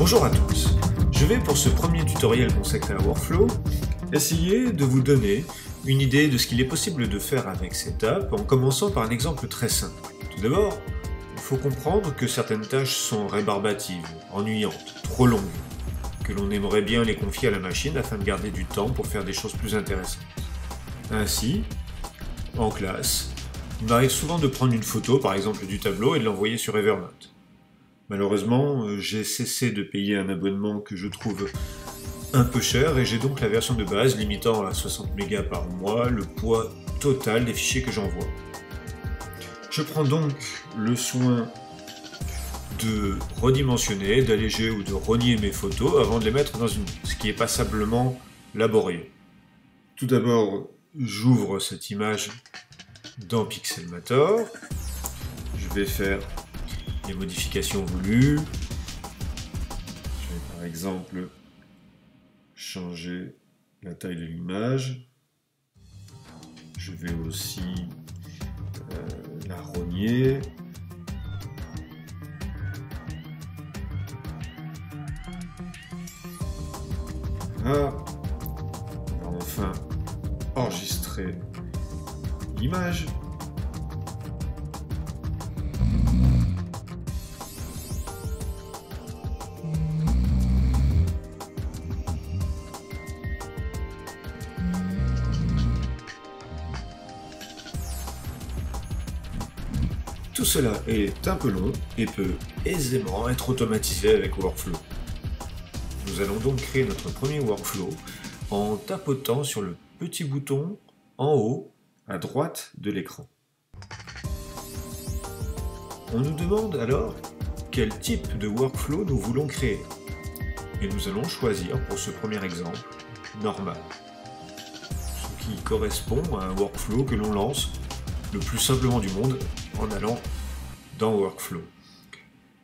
Bonjour à tous, je vais pour ce premier tutoriel consacré à Workflow essayer de vous donner une idée de ce qu'il est possible de faire avec cette app en commençant par un exemple très simple. Tout d'abord, il faut comprendre que certaines tâches sont rébarbatives, ennuyantes, trop longues, que l'on aimerait bien les confier à la machine afin de garder du temps pour faire des choses plus intéressantes. Ainsi, en classe, il m'arrive souvent de prendre une photo par exemple du tableau et de l'envoyer sur Evernote. Malheureusement, j'ai cessé de payer un abonnement que je trouve un peu cher et j'ai donc la version de base limitant à 60 mégas par mois le poids total des fichiers que j'envoie. Je prends donc le soin de redimensionner, d'alléger ou de rogner mes photos avant de les mettre dans une boîte, ce qui est passablement laborieux. Tout d'abord, j'ouvre cette image dans Pixelmator. Je vais faire les modifications voulues. Je vais par exemple changer la taille de l'image. Je vais aussi la rogner. Voilà. On va enfin enregistrer l'image. Tout cela est un peu long et peut aisément être automatisé avec Workflow. Nous allons donc créer notre premier Workflow en tapotant sur le petit bouton en haut à droite de l'écran. On nous demande alors quel type de Workflow nous voulons créer. Et nous allons choisir pour ce premier exemple normal, ce qui correspond à un Workflow que l'on lance le plus simplement du monde en allant dans Workflow.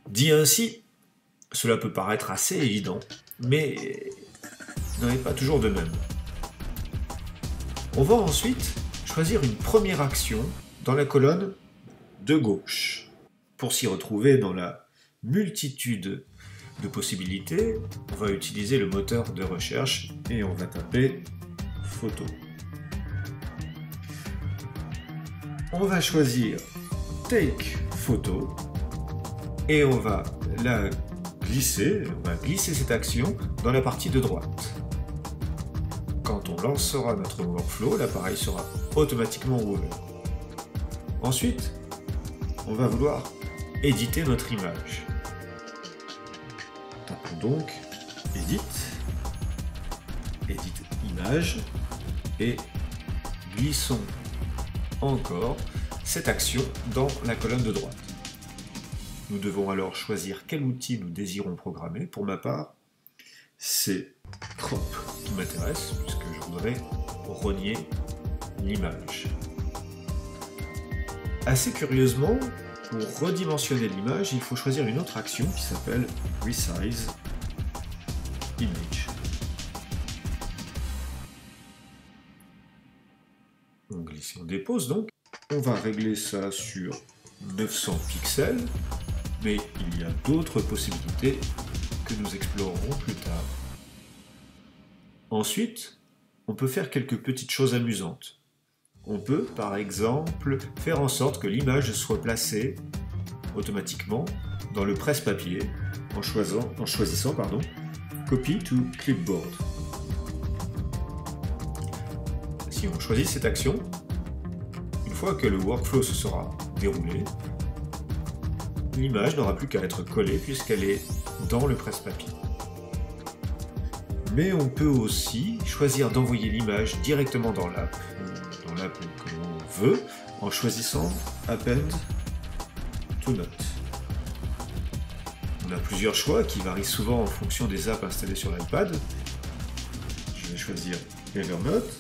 Dit ainsi, cela peut paraître assez évident, mais n'en est pas toujours de même. On va ensuite choisir une première action dans la colonne de gauche. Pour s'y retrouver dans la multitude de possibilités, on va utiliser le moteur de recherche et on va taper photo. On va choisir Take Photo et on va glisser cette action dans la partie de droite. Quand on lancera notre workflow, l'appareil sera automatiquement ouvert. Ensuite, on va vouloir éditer notre image. Tapons donc Edit, Edit Image et glissons encore cette action dans la colonne de droite. Nous devons alors choisir quel outil nous désirons programmer. Pour ma part, c'est Crop qui m'intéresse, puisque je voudrais rogner l'image. Assez curieusement, pour redimensionner l'image, il faut choisir une autre action qui s'appelle Resize Image. On glisse et on dépose donc. On va régler ça sur 900 pixels, mais il y a d'autres possibilités que nous explorerons plus tard. Ensuite, on peut faire quelques petites choses amusantes. On peut, par exemple, faire en sorte que l'image soit placée automatiquement dans le presse-papier en choisissant Copy to Clipboard. Si on choisit cette action, une fois que le workflow se sera déroulé, l'image n'aura plus qu'à être collée puisqu'elle est dans le presse-papier. Mais on peut aussi choisir d'envoyer l'image directement dans l'app que l'on veut, en choisissant Append to Note. On a plusieurs choix qui varient souvent en fonction des apps installées sur l'iPad. Je vais choisir Evernote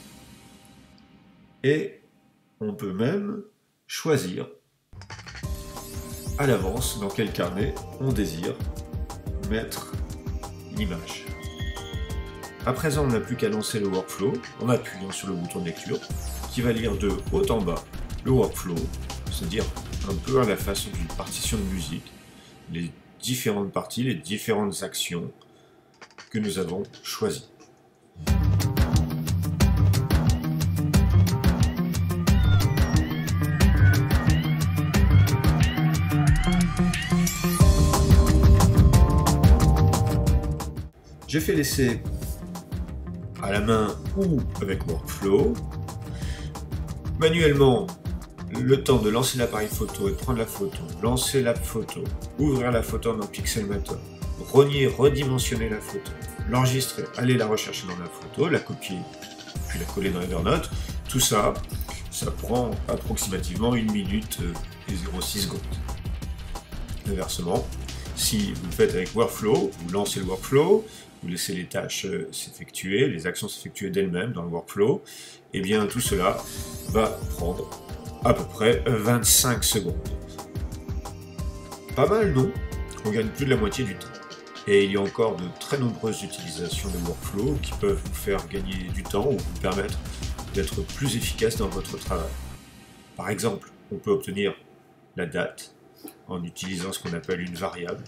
et on peut même choisir à l'avance dans quel carnet on désire mettre l'image. À présent, on n'a plus qu'à lancer le workflow en appuyant sur le bouton de lecture qui va lire de haut en bas le workflow, c'est-à-dire un peu à la façon d'une partition de musique, les différentes parties, les différentes actions que nous avons choisies. J'ai fait l'essai à la main ou avec Workflow. Manuellement, le temps de lancer l'appareil photo et de prendre la photo, lancer la photo, ouvrir la photo dans Pixelmator, renier, redimensionner la photo, l'enregistrer, aller la rechercher dans la photo, la copier, puis la coller dans Evernote, tout ça, ça prend approximativement 1 minute et 0,6 secondes. Inversement, si vous le faites avec Workflow, vous lancez le Workflow, vous laissez les tâches s'effectuer, les actions s'effectuer d'elles-mêmes dans le Workflow, et bien tout cela va prendre à peu près 25 secondes. Pas mal, non? On gagne plus de la moitié du temps. Et il y a encore de très nombreuses utilisations de Workflow qui peuvent vous faire gagner du temps ou vous permettre d'être plus efficace dans votre travail. Par exemple, on peut obtenir la date en utilisant ce qu'on appelle une variable.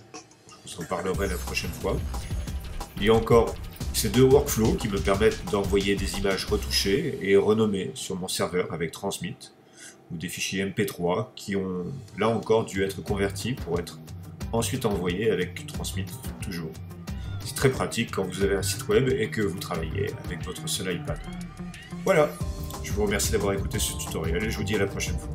Je vous en parlerai la prochaine fois. Il y a encore ces 2 workflows qui me permettent d'envoyer des images retouchées et renommées sur mon serveur avec Transmit, ou des fichiers MP3 qui ont là encore dû être convertis pour être ensuite envoyés avec Transmit toujours. C'est très pratique quand vous avez un site web et que vous travaillez avec votre seul iPad. Voilà, je vous remercie d'avoir écouté ce tutoriel et je vous dis à la prochaine fois.